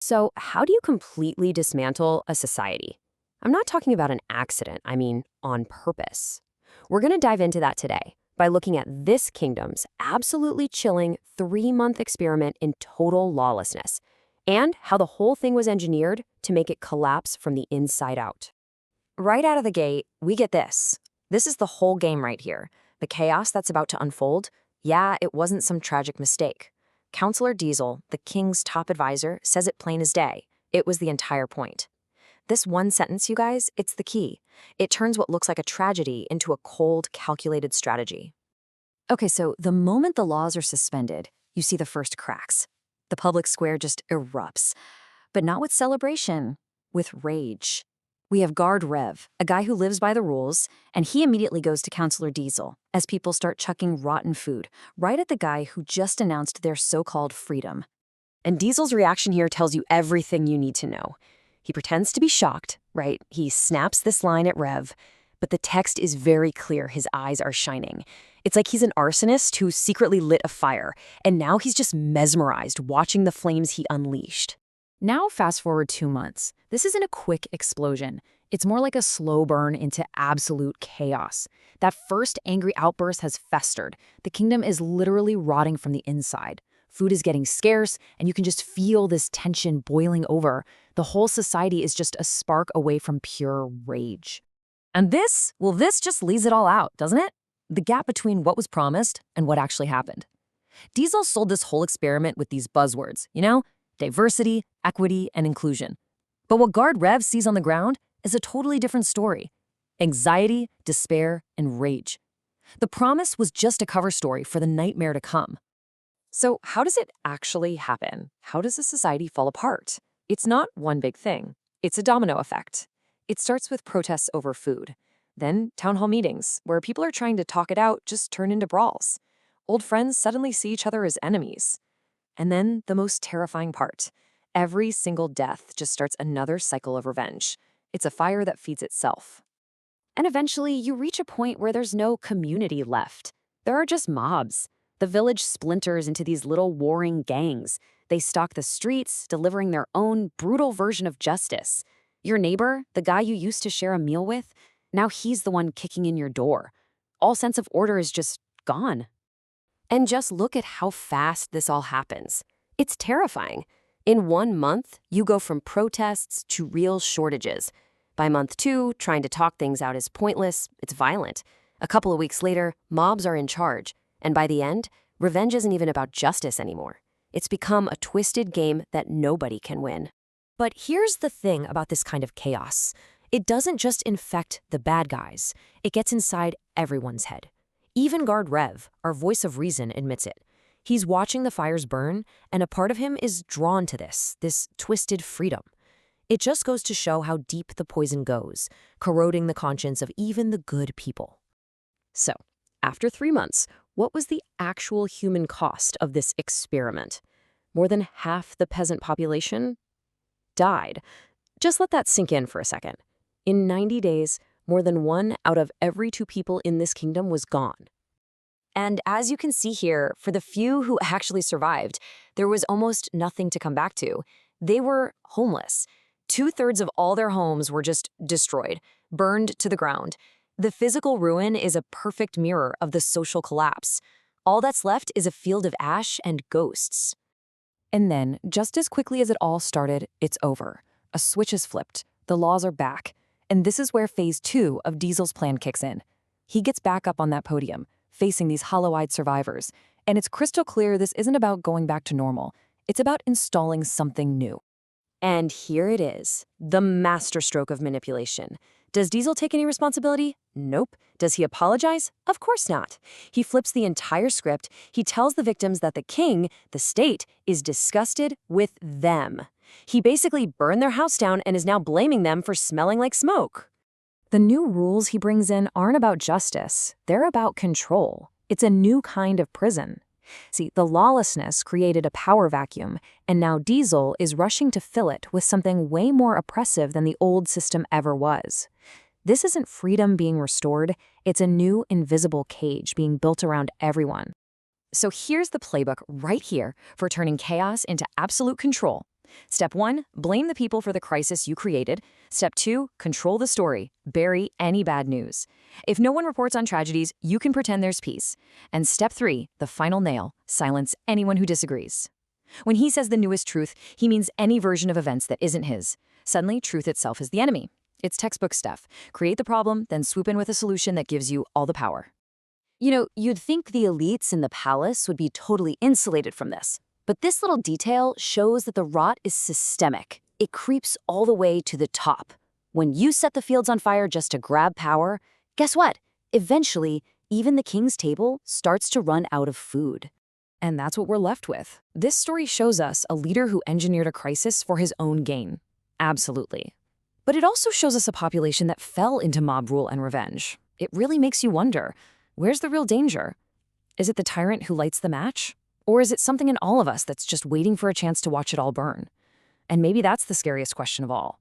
So, how do you completely dismantle a society? I'm not talking about an accident, I mean on purpose. We're going to dive into that today by looking at this kingdom's absolutely chilling 3-month experiment in total lawlessness and how the whole thing was engineered to make it collapse from the inside out. Right out of the gate, we get this. This is the whole game right here. The chaos that's about to unfold, yeah, it wasn't some tragic mistake. Counselor Diesel, the king's top advisor, says it plain as day. It was the entire point. This one sentence, you guys, it's the key. It turns what looks like a tragedy into a cold, calculated strategy. Okay, so the moment the laws are suspended, you see the first cracks. The public square just erupts. But not with celebration, with rage. We have Guard Rev, a guy who lives by the rules, and he immediately goes to Counselor Diesel as people start chucking rotten food right at the guy who just announced their so-called freedom. And Diesel's reaction here tells you everything you need to know. He pretends to be shocked, right? He snaps this line at Rev, but the text is very clear. His eyes are shining. It's like he's an arsonist who secretly lit a fire, and now he's just mesmerized watching the flames he unleashed. Now fast forward 2 months. This isn't a quick explosion. It's more like a slow burn into absolute chaos. That first angry outburst has festered. The kingdom is literally rotting from the inside. Food is getting scarce, and you can just feel this tension boiling over. The whole society is just a spark away from pure rage. And this just leaves it all out, doesn't it? The gap between what was promised and what actually happened. Diesel sold this whole experiment with these buzzwords, diversity, equity, and inclusion. But what Guard Rev sees on the ground is a totally different story. Anxiety, despair, and rage. The promise was just a cover story for the nightmare to come. So how does it actually happen? How does a society fall apart? It's not one big thing. It's a domino effect. It starts with protests over food. Then town hall meetings, where people are trying to talk it out, just turn into brawls. Old friends suddenly see each other as enemies. And then the most terrifying part. Every single death just starts another cycle of revenge. It's a fire that feeds itself. And eventually, you reach a point where there's no community left. There are just mobs. The village splinters into these little warring gangs. They stalk the streets, delivering their own brutal version of justice. Your neighbor, the guy you used to share a meal with, now he's the one kicking in your door. All sense of order is just gone. And just look at how fast this all happens. It's terrifying. In 1 month, you go from protests to real shortages. By month 2, trying to talk things out is pointless, it's violent. A couple of weeks later, mobs are in charge. And by the end, revenge isn't even about justice anymore. It's become a twisted game that nobody can win. But here's the thing about this kind of chaos. It doesn't just infect the bad guys. It gets inside everyone's head. Even Guard Rev, our voice of reason, admits it. He's watching the fires burn, and a part of him is drawn to this twisted freedom. It just goes to show how deep the poison goes, corroding the conscience of even the good people. So, after 3 months, what was the actual human cost of this experiment? More than half the peasant population died. Just let that sink in for a second. In 90 days, more than 1 out of every 2 people in this kingdom was gone. And as you can see here, for the few who actually survived, there was almost nothing to come back to. They were homeless. 2/3 of all their homes were just destroyed, burned to the ground. The physical ruin is a perfect mirror of the social collapse. All that's left is a field of ash and ghosts. And then, just as quickly as it all started, it's over. A switch is flipped. The laws are back. And this is where phase 2 of Diesel's plan kicks in. He gets back up on that podium, facing these hollow-eyed survivors. And it's crystal clear this isn't about going back to normal. It's about installing something new. And here it is, the masterstroke of manipulation. Does Diesel take any responsibility? Nope. Does he apologize? Of course not. He flips the entire script. He tells the victims that the king, the state, is disgusted with them. He basically burned their house down and is now blaming them for smelling like smoke. The new rules he brings in aren't about justice. They're about control. It's a new kind of prison. See, the lawlessness created a power vacuum, and now Diesel is rushing to fill it with something way more oppressive than the old system ever was. This isn't freedom being restored, it's a new invisible cage being built around everyone. So here's the playbook right here for turning chaos into absolute control. Step 1, blame the people for the crisis you created. Step 2, control the story. Bury any bad news. If no one reports on tragedies, you can pretend there's peace. And step 3, the final nail, silence anyone who disagrees. When he says the newest truth, he means any version of events that isn't his. Suddenly, truth itself is the enemy. It's textbook stuff. Create the problem, then swoop in with a solution that gives you all the power. You know, you'd think the elites in the palace would be totally insulated from this. But this little detail shows that the rot is systemic. It creeps all the way to the top. When you set the fields on fire just to grab power, guess what? Eventually, even the king's table starts to run out of food. And that's what we're left with. This story shows us a leader who engineered a crisis for his own gain. Absolutely. But it also shows us a population that fell into mob rule and revenge. It really makes you wonder, where's the real danger? Is it the tyrant who lights the match? Or is it something in all of us that's just waiting for a chance to watch it all burn? And maybe that's the scariest question of all.